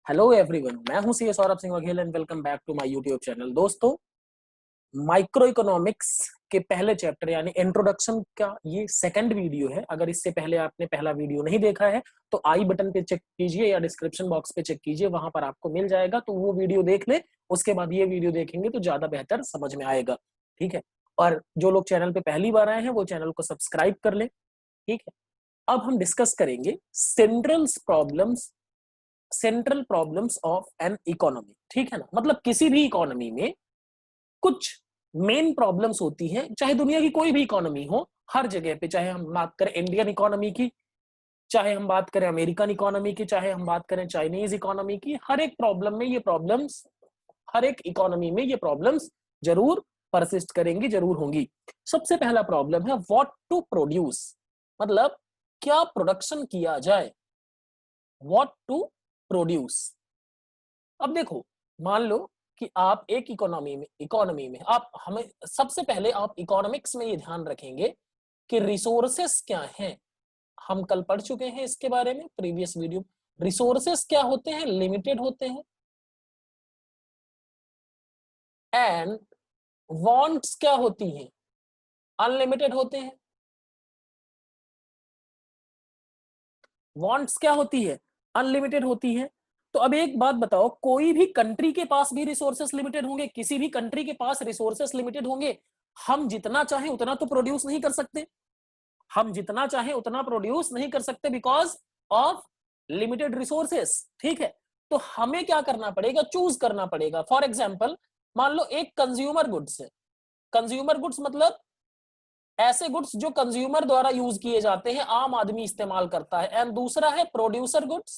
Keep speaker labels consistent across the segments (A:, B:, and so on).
A: Hello everyone, मैं हूं C Saurabh Singh Vaghel and welcome back to my YouTube channel. दोस्तों, microeconomics के पहले चैप्टर यानी इंट्रोडक्शन का ये सेकंड वीडियो है। अगर इससे पहले आपने पहला वीडियो नहीं देखा है तो आई बटन पे चेक कीजिए या डिस्क्रिप्शन बॉक्स पे चेक कीजिए, वहां पर आपको मिल जाएगा। तो वो वीडियो देख ले, उसके बाद ये वीडियो देखेंगे तो ज्यादा बेहतर समझ में आएगा। ठीक है, और जो लोग चैनल पे पहली बार आए हैं वो चैनल को सब्सक्राइब कर ले। ठीक है, अब हम डिस्कस करेंगे central problems of an economy. ठीक है ना, मतलब किसी भी इकोनॉमी में कुछ मेन प्रॉब्लम्स होती हैं, चाहे दुनिया की कोई भी इकोनॉमी हो, हर जगह पे, चाहे हम बात करें इंडियन इकोनॉमी की, चाहे हम बात करें अमेरिकन इकोनॉमी की, चाहे हम बात करें चाइनीज इकोनॉमी की, हर एक प्रॉब्लम में ये प्रॉब्लम्स, हर एक इकोनॉमी में ये प्रॉब्लम्स जरूर परसिस्ट करेंगी, जरूर होंगी। सबसे पहला प्रॉब्लम है व्हाट टू प्रोड्यूस, मतलब क्या प्रोडक्शन किया जाए। What to produce. अब देखो, मान लो कि आप एक इकोनॉमी में आप हमें सबसे पहले आप इकोनॉमिक्स में ये ध्यान रखेंगे कि रिसोर्सेस क्या हैं। हम कल पढ़ चुके हैं इसके बारे में प्रीवियस वीडियो। रिसोर्सेस क्या होते हैं? लिमिटेड होते हैं। एंड वांट्स क्या होती हैं? अनलिमिटेड होते हैं। वांट्स क्या होती है? अनलिमिटेड होती है। तो अब एक बात बताओ, कोई भी कंट्री के पास भी रिसोर्सेस लिमिटेड होंगे, किसी भी कंट्री के पास रिसोर्सेस लिमिटेड होंगे। हम जितना चाहें उतना तो प्रोड्यूस नहीं कर सकते, हम जितना चाहें उतना प्रोड्यूस नहीं कर सकते बिकॉज ऑफ लिमिटेड रिसोर्सेस। ठीक है, तो हमें क्या करना पड़ेगा? चूज करना पड़ेगा। फॉर एग्जाम्पल, मान लो एक कंज्यूमर गुड्स है। कंज्यूमर गुड्स मतलब ऐसे गुड्स जो कंज्यूमर द्वारा यूज किए जाते हैं, आम आदमी इस्तेमाल करता है। एंड दूसरा है प्रोड्यूसर गुड्स,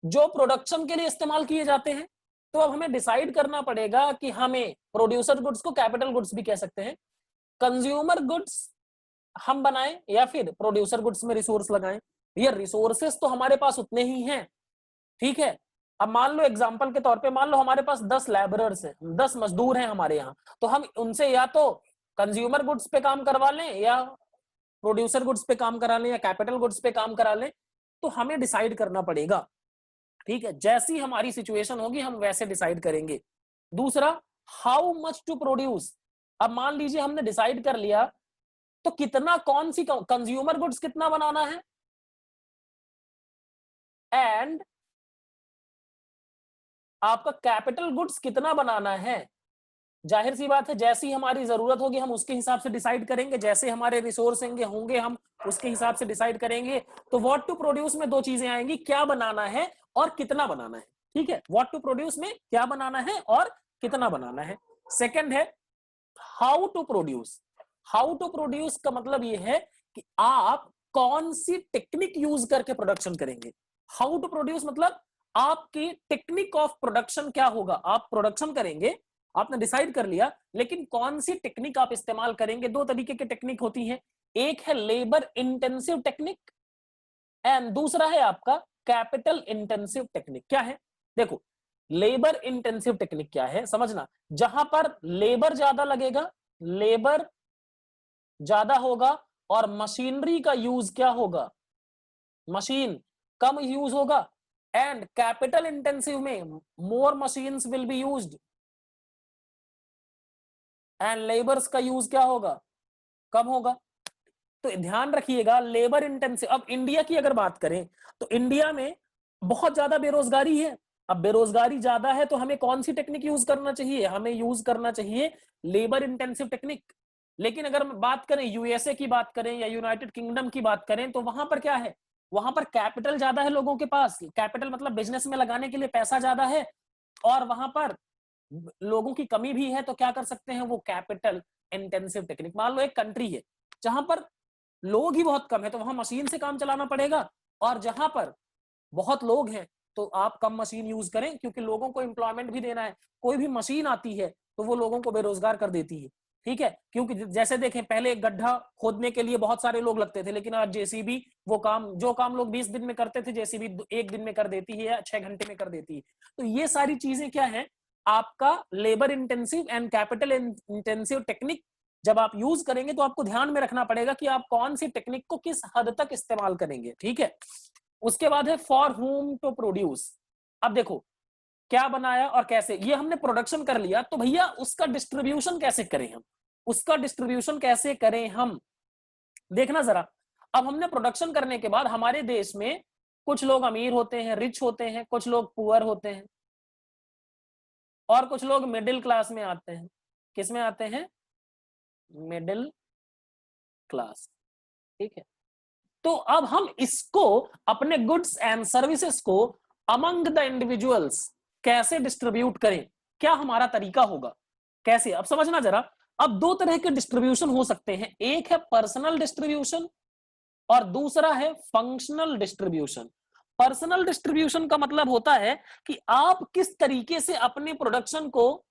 A: जो प्रोडक्शन के लिए इस्तेमाल किए जाते हैं। तो अब हमें डिसाइड करना पड़ेगा कि हमें प्रोड्यूसर गुड्स को कैपिटल गुड्स भी कह सकते हैं, कंज्यूमर गुड्स हम बनाएं या फिर प्रोड्यूसर गुड्स में रिसोर्स लगाएं। ये रिसोर्सेस तो हमारे पास उतने ही हैं। ठीक है, अब मान लो एग्जांपल के तौर पे, मान लो हमारे पास 10 लेबरर्स हैं, 10 मजदूर हैं हमारे यहाँ। तो हम उनसे या तो कंज्यूमर गुड्स पे काम करवा लें, या प्रोड्यूसर गुड्स पे काम करा लें, या कैपिटल गुड्स पे काम करा लें। तो हमें डिसाइड करना पड़ेगा। ठीक है, जैसी हमारी सिचुएशन होगी हम वैसे डिसाइड करेंगे। दूसरा, हाउ मच टू प्रोड्यूस। अब मान लीजिए हमने डिसाइड कर लिया, तो कितना, कौन सी कंज्यूमर गुड्स कितना बनाना है, एंड आपका कैपिटल गुड्स कितना बनाना है। जाहिर सी बात है, जैसी हमारी जरूरत होगी हम उसके हिसाब से डिसाइड करेंगे, जैसे हमारे रिसोर्स होंगे हम उसके हिसाब से डिसाइड करेंगे। तो व्हाट टू प्रोड्यूस में दो चीजें आएंगी, क्या बनाना है और कितना बनाना है। ठीक है, व्हाट टू प्रोड्यूस में क्या बनाना है और कितना बनाना है। सेकंड है how to produce. How to produce का मतलब ये है कि आप कौन सी टेक्निक यूज करके प्रोडक्शन करेंगे। हाउ टू प्रोड्यूस मतलब आपकी टेक्निक ऑफ प्रोडक्शन क्या होगा। आप प्रोडक्शन करेंगे, आपने डिसाइड कर लिया, लेकिन कौन सी टेक्निक आप इस्तेमाल करेंगे। दो तरीके की टेक्निक होती है, एक है लेबर इंटेंसिव टेक्निक एंड दूसरा है आपका कैपिटल इंटेंसिव टेक्निक। क्या है? देखो, लेबर इंटेंसिव टेक्निक क्या है समझना, जहां पर लेबर ज्यादा लगेगा, लेबर ज्यादा होगा, और मशीनरी का यूज क्या होगा, मशीन कम यूज होगा। एंड कैपिटल इंटेंसिव में more machines will be used and labours का यूज क्या होगा, कम होगा। तो ध्यान रखिएगा, लेबर इंटेंसिव। अब इंडिया की अगर बात करें तो इंडिया में बहुत ज्यादा बेरोजगारी है। अब बेरोजगारी ज्यादा है तो हमें कौन सी टेक्निक यूज करना चाहिए? हमें यूज करना चाहिए लेबर इंटेंसिव टेक्निक। लेकिन अगर बात करें यूएसए की बात करें या यूनाइटेड किंगडम की बात करें, तो वहां पर क्या है, वहां पर कैपिटल ज्यादा है लोगों के पास। कैपिटल मतलब बिजनेस में लगाने के लिए पैसा ज्यादा है, और वहां पर लोगों की कमी भी है। तो क्या कर सकते हैं वो कैपिटल इंटेंसिव टेक्निक। मान लो एक कंट्री है जहां पर लोग ही बहुत कम है, तो वहां मशीन से काम चलाना पड़ेगा, और जहां पर बहुत लोग हैं तो आप कम मशीन यूज करें, क्योंकि लोगों को एम्प्लॉयमेंट भी देना है। कोई भी मशीन आती है तो वो लोगों को बेरोजगार कर देती है। ठीक है, क्योंकि जैसे देखें, पहले एक गड्ढा खोदने के लिए बहुत सारे लोग लगते थे, लेकिन आज जेसीबी वो काम, जो काम लोग 20 दिन में करते थे, जेसीबी 1 दिन में कर देती है या 6 घंटे में कर देती है। तो ये सारी चीजें क्या है, आपका labour intensive and capital intensive technique जब आप यूज करेंगे तो आपको ध्यान में रखना पड़ेगा कि आप कौन सी टेक्निक को किस हद तक इस्तेमाल करेंगे। ठीक है, उसके बाद है फॉर हुम टू प्रोड्यूस। अब देखो क्या बनाया और कैसे, ये हमने प्रोडक्शन कर लिया, तो भैया उसका डिस्ट्रीब्यूशन कैसे करें हम, उसका डिस्ट्रीब्यूशन कैसे करें हम, देखना जरा। अब हमने प्रोडक्शन करने के बाद हमारे देश में कुछ लोग अमीर होते हैं, रिच होते हैं, कुछ लोग पुअर होते हैं, और कुछ लोग मिडिल क्लास में आते हैं। किस में आते हैं? Middle class. ठीक है, तो अब हम इसको अपने गुड्स एंड सर्विसेज को अमंग द इंडिविजुअल्स कैसे डिस्ट्रीब्यूट करें, क्या हमारा तरीका होगा, कैसे, अब समझना जरा। अब दो तरह के डिस्ट्रीब्यूशन हो सकते हैं, एक है पर्सनल डिस्ट्रीब्यूशन और दूसरा है फंक्शनल डिस्ट्रीब्यूशन। पर्सनल डिस्ट्रीब्यूशन का मतलब होता है कि आप किस तरीके से अपने प्रोडक्शन को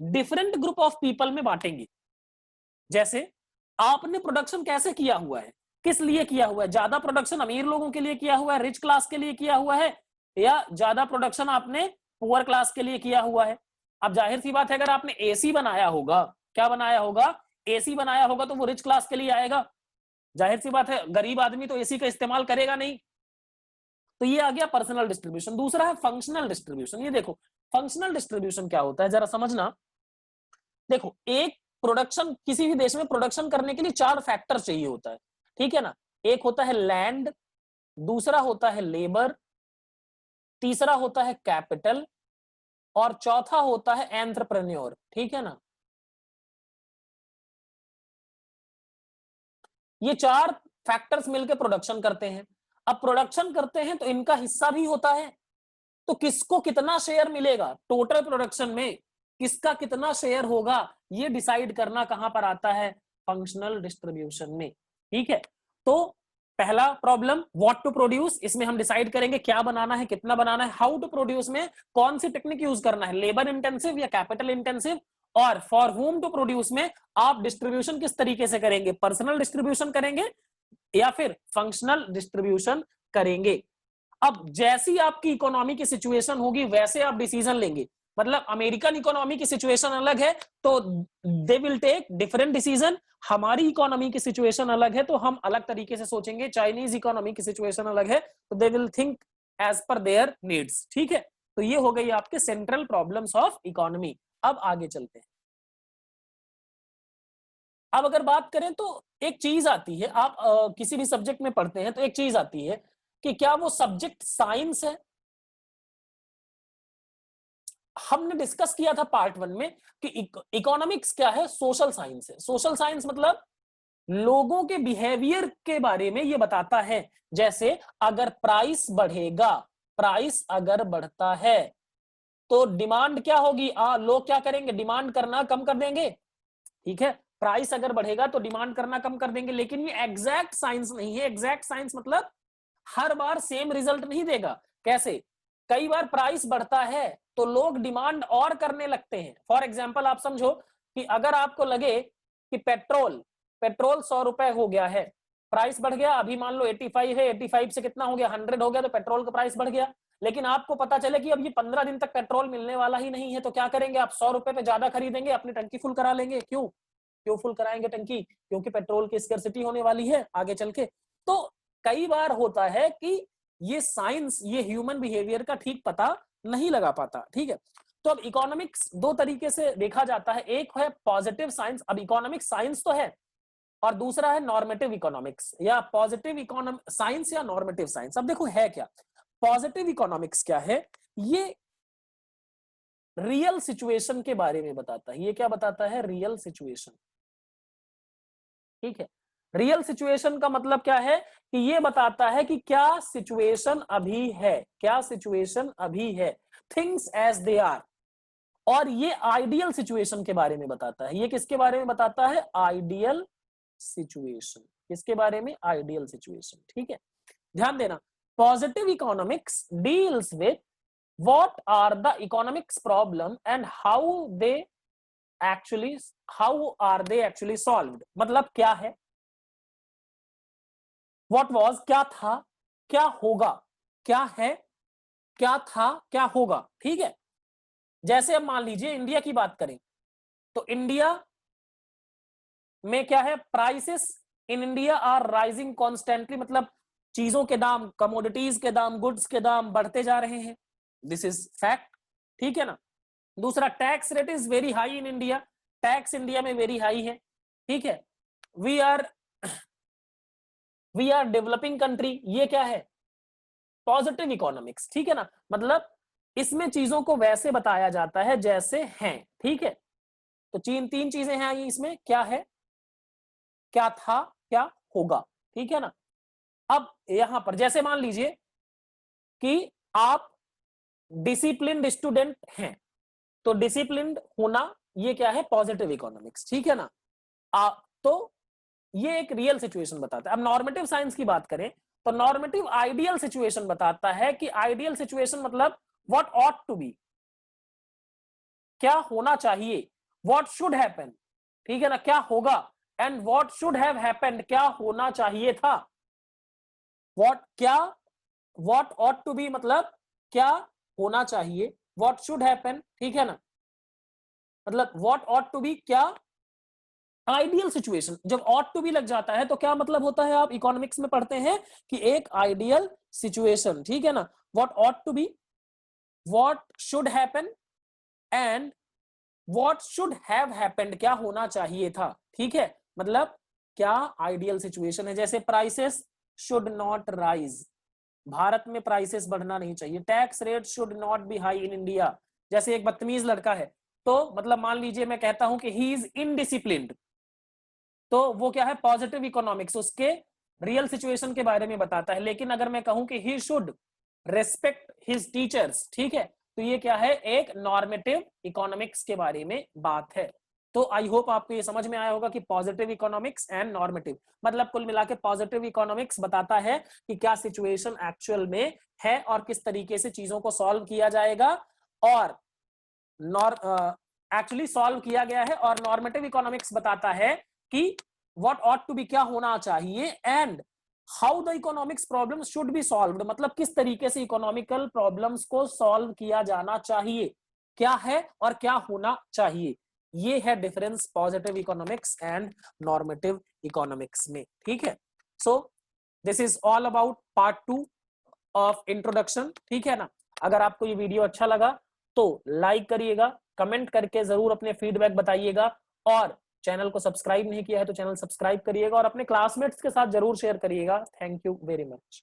A: डिफरेंट ग्रुप ऑफ पीपल में बांटेंगे। जैसे आपने प्रोडक्शन कैसे किया हुआ है, किस लिए किया हुआ है, ज्यादा प्रोडक्शन अमीर लोगों के लिए किया हुआ है, रिच क्लास के लिए किया हुआ है, या ज्यादा प्रोडक्शन आपने पुअर क्लास के लिए किया हुआ है। अब जाहिर सी बात है, अगर आपने एसी बनाया होगा, क्या बनाया होगा, एसी बनाया होगा, तो वो रिच क्लास के लिए आएगा। जाहिर सी बात है, गरीब आदमी तो एसी का इस्तेमाल करेगा नहीं। तो ये आ गया पर्सनल डिस्ट्रीब्यूशन। दूसरा है फंक्शनल डिस्ट्रीब्यूशन। ये देखो फंक्शनल डिस्ट्रीब्यूशन क्या होता है, जरा समझना। देखो एक प्रोडक्शन, किसी भी देश में प्रोडक्शन करने के लिए 4 फैक्टर चाहिए होता है, ठीक है ना। एक होता है लैंड, दूसरा होता है लेबर, तीसरा होता है कैपिटल, और चौथा होता है एंटरप्रेन्योर, ठीक है ना। ये 4 फैक्टर्स मिलकर प्रोडक्शन करते हैं। अब प्रोडक्शन करते हैं तो इनका हिस्सा भी होता है, तो किसको कितना शेयर मिलेगा टोटल प्रोडक्शन में, किसका कितना शेयर होगा, ये डिसाइड करना कहां पर आता है, फंक्शनल डिस्ट्रीब्यूशन में। ठीक है, तो पहला प्रॉब्लम व्हाट टू प्रोड्यूस, इसमें हम डिसाइड करेंगे क्या बनाना है, कितना बनाना है। हाउ टू प्रोड्यूस में कौन सी टेक्निक यूज करना है, लेबर इंटेंसिव या कैपिटल इंटेंसिव। और फॉर होम टू प्रोड्यूस में आप डिस्ट्रीब्यूशन किस तरीके से करेंगे, पर्सनल डिस्ट्रीब्यूशन करेंगे या फिर फंक्शनल डिस्ट्रीब्यूशन करेंगे। अब जैसी आपकी इकोनॉमी की सिचुएशन होगी वैसे आप डिसीजन लेंगे। मतलब अमेरिकन इकोनॉमी की सिचुएशन अलग है तो they will take different decision, हमारी इकोनॉमी की सिचुएशन अलग है तो हम अलग तरीके से सोचेंगे, चाइनीज इकोनॉमी की सिचुएशन अलग है तो they will think as per their needs. ठीक है, तो ये हो गई आपके सेंट्रल प्रॉब्लम्स ऑफ इकोनॉमी। अब आगे चलते हैं। अब अगर बात करें तो एक चीज आती है, आप किसी भी सब्जेक्ट में पढ़ते हैं तो एक चीज आती है कि क्या वो सब्जेक्ट साइंस है। हमने डिस्कस किया था पार्ट 1 में कि इकोनॉमिक्स क्या है, सोशल साइंस है। सोशल साइंस मतलब लोगों के बिहेवियर के बारे में ये बताता है। जैसे अगर प्राइस बढ़ेगा, प्राइस अगर बढ़ता है तो डिमांड क्या होगी, लोग क्या करेंगे, डिमांड करना कम कर देंगे। ठीक है, प्राइस अगर बढ़ेगा तो डिमांड करना कम कर देंगे। लेकिन ये एग्जैक्ट साइंस नहीं है। एग्जैक्ट साइंस मतलब हर बार सेम रिजल्ट नहीं देगा। कैसे, कई बार प्राइस बढ़ता है तो लोग डिमांड और करने लगते हैं। फॉर एग्जाम्पल आप समझो कि अगर आपको लगे कि पेट्रोल पेट्रोल 100 रुपए हो गया है, प्राइस बढ़ गया, अभी मान लो 85 है, 85 से कितना हो गया, 100 हो गया, तो पेट्रोल का प्राइस बढ़ गया। लेकिन आपको पता चले कि अब ये 15 दिन तक पेट्रोल मिलने वाला ही नहीं है, तो क्या करेंगे आप, 100 रुपए पे ज्यादा खरीदेंगे, अपनी टंकी फुल करा लेंगे। क्यों क्यों फुल कराएंगे टंकी, क्योंकि पेट्रोल की स्कैर्सिटी होने वाली है आगे चल के। तो कई बार होता है कि ये साइंस, ये ह्यूमन बिहेवियर का ठीक पता नहीं लगा पाता। ठीक है, तो अब इकोनॉमिक्स दो तरीके से देखा जाता है, एक है पॉजिटिव साइंस, अब इकोनॉमिक्स साइंस तो है, और दूसरा है नॉर्मेटिव इकोनॉमिक्स या पॉजिटिव इकोनॉमिक साइंस या नॉर्मेटिव साइंस। अब देखो है क्या, पॉजिटिव इकोनॉमिक्स क्या है, ये रियल सिचुएशन के बारे में बताता है। ये क्या बताता है, रियल सिचुएशन। ठीक है, रियल सिचुएशन का मतलब क्या है कि ये बताता है कि क्या सिचुएशन अभी है, क्या सिचुएशन अभी है, थिंग्स एज दे आर। और ये आइडियल सिचुएशन के बारे में बताता है। ये किसके बारे में बताता है, आइडियल सिचुएशन। किसके बारे में, आइडियल सिचुएशन। ठीक है, ध्यान देना, positive economics deals with what are the economics problem and how are they actually solved. मतलब क्या है, व्हाट वाज क्या था, क्या होगा, क्या है, क्या था, क्या होगा। ठीक है, जैसे अब मान लीजिए इंडिया की बात करें तो इंडिया में क्या है, prices in India are rising constantly. मतलब चीजों के दाम, कमोडिटीज के दाम, गुड्स के दाम बढ़ते जा रहे हैं। दिस इज फैक्ट, ठीक है ना। दूसरा, tax rate is very high in India, tax India में वेरी हाई है, ठीक है। वी आर डेवलपिंग कंट्री, ये क्या है, पॉजिटिव इकोनॉमिक्स, ठीक है ना। मतलब इसमें चीजों को वैसे बताया जाता है जैसे हैं, ठीक है। तो तीन चीजें हैं इसमें, क्या है, क्या था, क्या होगा, ठीक है ना। अब यहां पर जैसे मान लीजिए कि आप डिसिप्लिन्ड स्टूडेंट हैं, तो डिसिप्लिन्ड होना ये क्या है, पॉजिटिव इकोनॉमिक्स, ठीक है ना। तो ये एक रियल सिचुएशन बताता है। अब नॉर्मेटिव साइंस की बात करें तो नॉर्मेटिव आइडियल सिचुएशन बताता है कि आइडियल सिचुएशन मतलब व्हाट ऑट टू बी, क्या होना चाहिए, व्हाट शुड हैपन, ठीक है ना, क्या होगा, and what should have happened, क्या होना चाहिए था, व्हाट ऑट टू बी मतलब क्या होना चाहिए, व्हाट शुड हैपन, ठीक है ना, मतलब व्हाट ऑट टू बी, क्या आइडियल सिचुएशन। जब ऑट टू बी लग जाता है तो क्या मतलब होता है, आप इकोनॉमिक्स में पढ़ते हैं कि एक आइडियल सिचुएशन, ठीक है ना, what ought to be, what should happen and what should have happened, क्या होना चाहिए था, ठीक है। मतलब क्या आइडियल सिचुएशन है, जैसे prices should not rise, Bharat में प्राइसेस बढ़ना नहीं चाहिए, tax rate should not be high in India, जैसे एक बदतमीज लड़का है तो मतलब मान लीजिए मैं कहता हूं कि ही इज इनडिसिप्लिन्ड, तो वो क्या है, पॉजिटिव इकोनॉमिक्स, उसके रियल सिचुएशन के बारे में बताता है। लेकिन अगर मैं कहूं कि he should respect his teachers, ठीक है, तो ये क्या है, एक नॉर्मेटिव इकोनॉमिक्स के बारे में बात है। तो आई होप आपको ये समझ में आया होगा कि पॉजिटिव इकोनॉमिक्स एंड नॉर्मेटिव, मतलब कुल मिला के पॉजिटिव इकोनॉमिक्स बताता है कि क्या सिचुएशन एक्चुअल में है और किस तरीके से चीजों को सॉल्व किया जाएगा, और एक्चुअली सॉल्व किया गया है। और नॉर्मेटिव इकोनॉमिक्स बताता है कि व्हाट ऑट टू बी, क्या होना चाहिए, and how the economics problems should be solved, मतलब किस तरीके से इकोनॉमिकल प्रॉब्लम्स को सॉल्व किया जाना चाहिए, क्या है और क्या होना चाहिए। ये है difference positive economics and normative economics में, ठीक है। So this is all about part 2 of introduction, ठीक है ना। अगर आपको ये वीडियो अच्छा लगा तो लाइक करिएगा, कमेंट करके जरूर अपने फीडबैक बताइएगा, और चैनल को सब्सक्राइब नहीं किया है तो चैनल सब्सक्राइब करिएगा और अपने क्लासमेट्स के साथ जरूर शेयर करिएगा। Thank you very much.